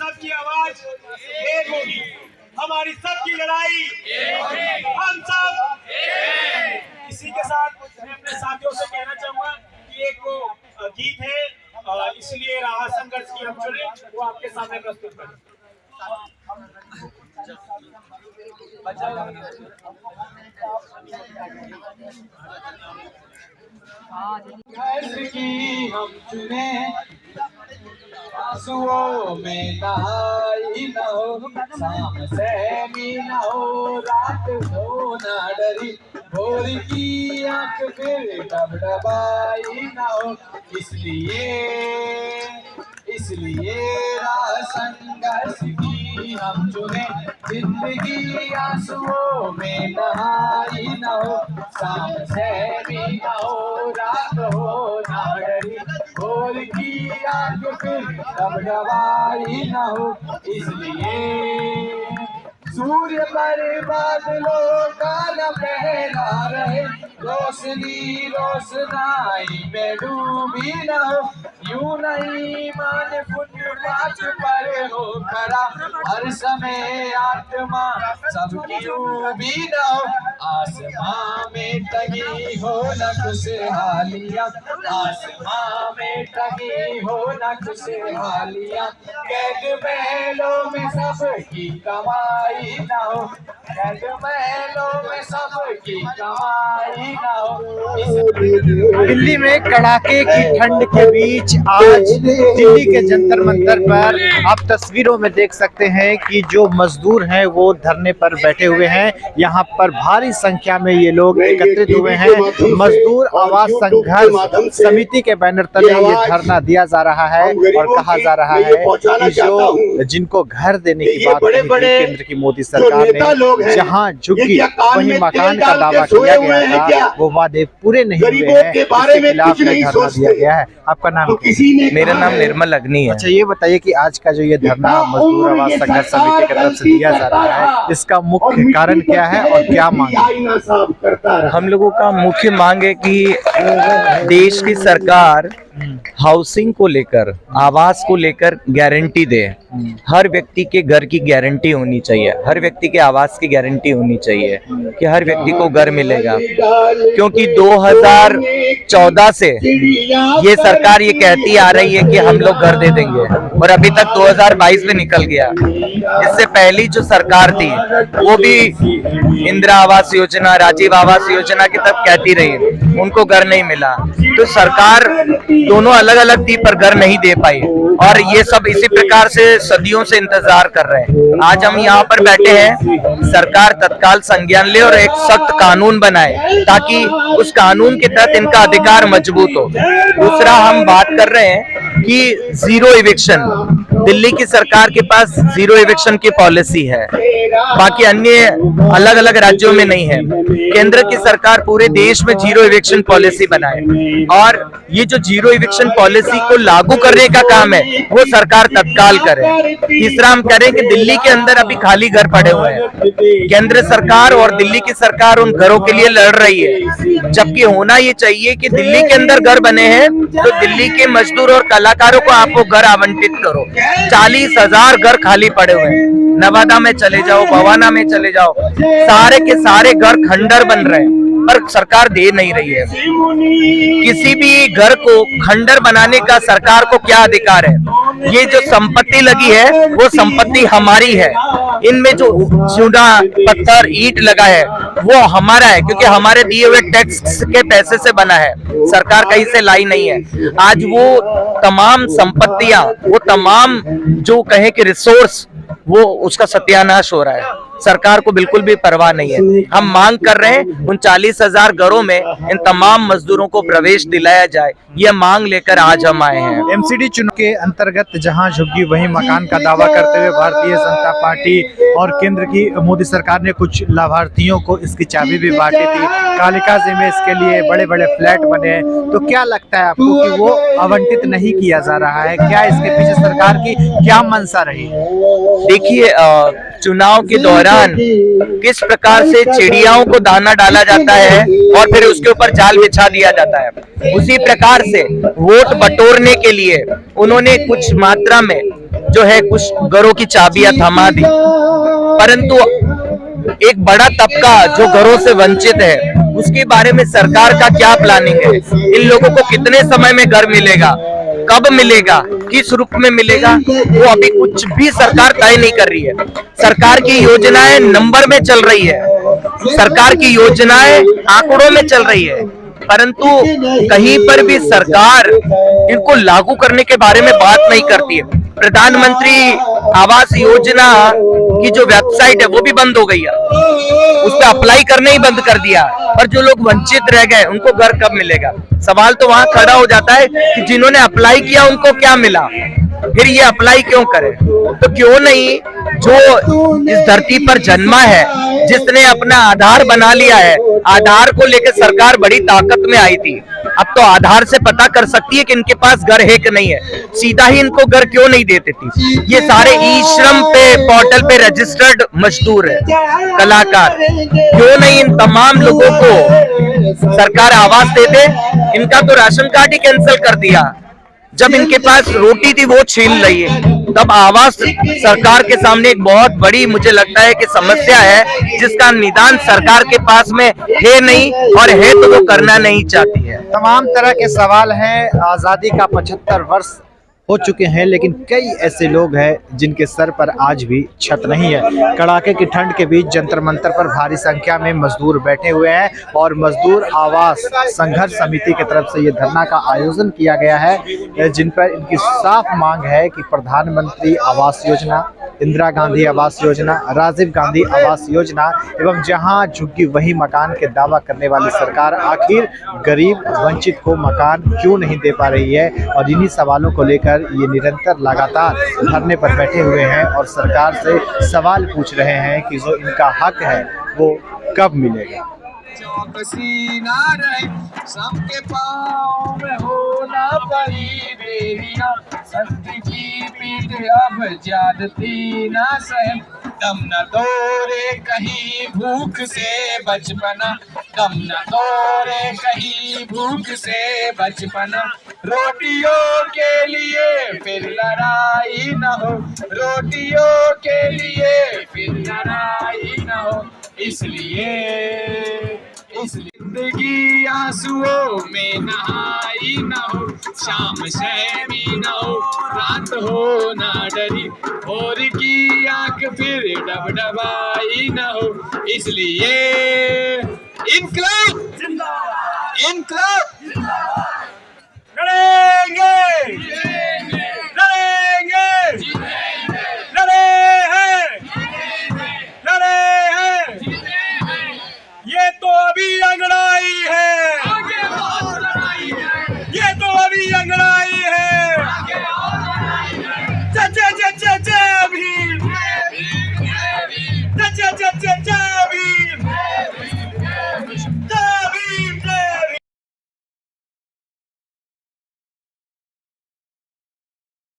सबकी आवाज एक होगी, हमारी सबकी लड़ाई हम सब। इसी के साथ मैं अपने साथियों से कहना चाहूंगा कि एक वो गीत है, इसलिए राह संघर्ष की हम चुने, वो आपके सामने प्रस्तुत करें। की हम चुने, आंसुओं में नहाई न हो, शाम सहमी न हो, रात हो न डरी, भोर की आंख फिर डबडबाई न हो। इसलिए राह संघर्ष की हम चुने, जिंदगी आंसुओं में नहाई न हो, शाम सहमी न हो, रात हो न डरी, भोर की आंख फिर डबडबाई न हो। इसलिए सूर्य पर बादलों का न पहरा रहे, रोशनी रोशनाई में डूबी न हो, यूं नहीं मान फुटपाथ पर हो खड़ा, हर समय आत्मा सबकी डूबी न हो। आसमां में टंगी हो न खुशहालियां, आसमां में टंगी हो न खुशहालियां, कैद महलों में सबकी कमाई न हो, कैद महलों में सबकी कमाई न हो। दिल्ली में कड़ाके की ठंड के बीच आज दिल्ली के जंतर मंतर पर आप तस्वीरों में देख सकते हैं कि जो मजदूर हैं वो धरने पर बैठे हुए हैं। यहाँ पर भारी संख्या में ये लोग एकत्रित हुए हैं। मजदूर आवाज संघर्ष समिति के बैनर तले ये धरना दिया जा रहा है और कहा जा रहा है कि जो जिनको घर देने की बात केंद्र की मोदी सरकार ने जहाँ झुकी वहीं मकान का दावा किया गया था, वो वादे पूरे नहीं हुए हैं, इसके खिलाफ धरना दिया गया है। आपका नाम क्या है? मेरा नाम निर्मल अग्नि है। अच्छा, ये बताइए कि आज का जो ये धरना मजदूर आवाज संघर्ष समिति की तरफ से दिया जा रहा है, इसका मुख्य कारण क्या है और क्या मांग है? हम लोगों का मुख्य मांग है कि देश की सरकार हाउसिंग को लेकर, आवास को लेकर गारंटी दे। हर व्यक्ति के घर की गारंटी होनी चाहिए, हर व्यक्ति के आवास की गारंटी होनी चाहिए कि हर व्यक्ति को घर मिलेगा। क्योंकि 2014 से ये सरकार ये कहती आ रही है कि हम लोग घर दे देंगे और अभी तक 2022 में निकल गया। इससे पहली जो सरकार थी वो भी इंदिरा आवास योजना, राजीव आवास योजना की तब कहती रही, उनको घर नहीं मिला। तो सरकार दोनों अलग अलग थी पर घर नहीं दे पाई और ये सब इसी प्रकार से सदियों से इंतजार कर रहे हैं। आज हम यहाँ पर बैठे हैं, सरकार तत्काल संज्ञान ले और एक सख्त कानून बनाए ताकि उस कानून के तहत इनका अधिकार मजबूत हो। दूसरा, हम बात कर रहे हैं कि जीरो इविक्शन, दिल्ली की सरकार के पास जीरो इविक्शन की पॉलिसी है, बाकी अन्य अलग अलग राज्यों में नहीं है। केंद्र की सरकार पूरे देश में जीरो इविक्शन पॉलिसी बनाए और ये जो जीरो इविक्शन पॉलिसी को लागू करने का काम है वो सरकार तत्काल करे। तीसरा, हम करें कि दिल्ली के अंदर अभी खाली घर पड़े हुए हैं, केंद्र सरकार और दिल्ली की सरकार उन घरों के लिए लड़ रही है, जबकि होना ये चाहिए कि दिल्ली के अंदर घर बने हैं तो दिल्ली के मजदूर और कलाकारों को आपको घर आवंटित करो। 40,000 घर खाली पड़े हुए हैं, नवादा में चले जाओ, भवाना में चले जाओ, सारे के सारे घर खंडर बन रहे हैं पर सरकार दे नहीं रही है। किसी भी घर को खंडर बनाने का सरकार को क्या अधिकार है? ये जो संपत्ति लगी है वो संपत्ति हमारी है, इनमें जो चूना पत्थर ईंट लगा है वो हमारा है क्योंकि हमारे दिए हुए टैक्स के पैसे से बना है, सरकार कहीं से लाई नहीं है। आज वो तमाम संपत्तियां, वो तमाम जो कहे कि रिसोर्स, वो उसका सत्यानाश हो रहा है। सरकार को बिल्कुल भी परवाह नहीं है। हम मांग कर रहे हैं उन 40,000 घरों में इन तमाम मजदूरों को प्रवेश दिलाया जाए, ये मांग लेकर आज हम आए हैं। एमसीडी चुनाव के अंतर्गत जहां झुग्गी वहीं मकान का दावा करते हुए भारतीय जनता पार्टी और केंद्र की मोदी सरकार ने कुछ लाभार्थियों को इसकी चाबी भी बांटी थी। कालिका जी में इसके लिए बड़े बड़े फ्लैट बने हैं, तो क्या लगता है आपको कि वो आवंटित नहीं किया जा रहा है? क्या इसके पीछे सरकार की क्या मंशा रही? देखिए, चुनाव के दौरान दौरान किस प्रकार से चिड़ियाओं को दाना डाला जाता है और फिर उसके ऊपर जाल बिछा दिया जाता है, उसी प्रकार से वोट बटोरने के लिए उन्होंने कुछ मात्रा में जो है कुछ घरों की चाबियां थमा दी। परंतु एक बड़ा तबका जो घरों से वंचित है, उसके बारे में सरकार का क्या प्लानिंग है? इन लोगों को कितने समय में घर मिलेगा, कब मिलेगा, किस रूप में मिलेगा, वो अभी कुछ भी सरकार तय नहीं कर रही है। सरकार की योजनाएं नंबर में चल रही है, सरकार की योजनाएं आंकड़ों में चल रही है, परंतु कहीं पर भी सरकार इनको लागू करने के बारे में बात नहीं करती है। प्रधानमंत्री आवास योजना की जो वेबसाइट है वो भी बंद हो गई है, उस पर अप्लाई करने ही बंद कर दिया। और जो लोग वंचित रह गए उनको घर कब मिलेगा? सवाल तो वहां खड़ा हो जाता है कि जिन्होंने अप्लाई किया उनको क्या मिला, फिर ये अप्लाई क्यों करें? तो क्यों नहीं जो इस धरती पर जन्मा है, जिसने अपना आधार बना लिया है, आधार को लेकर सरकार बड़ी ताकत में आई थी, अब तो आधार से पता कर सकती है कि इनके पास घर है कि नहीं है, सीधा ही इनको घर क्यों नहीं देती थी? ये सारे ई श्रम पे पोर्टल पे रजिस्टर्ड मजदूर है, कलाकार, क्यों नहीं इन तमाम लोगों को सरकार आवास दे दे? इनका तो राशन कार्ड ही कैंसिल कर दिया, जब इनके पास रोटी थी वो छीन रही है। तब आवास सरकार के सामने एक बहुत बड़ी, मुझे लगता है कि समस्या है, जिसका निदान सरकार के पास में है नहीं, और है तो वो करना नहीं चाहती है। तमाम तरह के सवाल हैं। आज़ादी का 75 वर्ष हो चुके हैं, लेकिन कई ऐसे लोग हैं जिनके सर पर आज भी छत नहीं है। कड़ाके की ठंड के बीच जंतर मंतर पर भारी संख्या में मजदूर बैठे हुए हैं और मजदूर आवास संघर्ष समिति की तरफ से ये धरना का आयोजन किया गया है, जिन पर इनकी साफ मांग है कि प्रधानमंत्री आवास योजना, इंदिरा गांधी आवास योजना, राजीव गांधी आवास योजना एवं जहां झुग्गी वही मकान के दावा करने वाली सरकार आखिर गरीब वंचित को मकान क्यों नहीं दे पा रही है। और इन्हीं सवालों को लेकर ये निरंतर लगातार धरने पर बैठे हुए हैं और सरकार से सवाल पूछ रहे हैं कि जो इनका हक है वो कब मिलेगा। चौकसी ना रहे, सबके पाँव में हो ना पड़ी देरियां, सत्य की पीठ अब ज्यादती ना सहे, दम न तोड़े कहीं भूख से बचपना, दम न तोड़े कहीं भूख से बचपना, रोटियों के लिए फिर लड़ाई न हो, रोटियों के लिए फिर लड़ाई न हो, इसलिए जिंदगी आंसुओं में नहाई न हो, शाम सहमी न हो, रात हो ना डरी, और की आंख फिर डबडबाई न हो, इसलिए इनकलाब जिंदाबाद, इनकलाब जिंदाबाद, लड़ेंगे।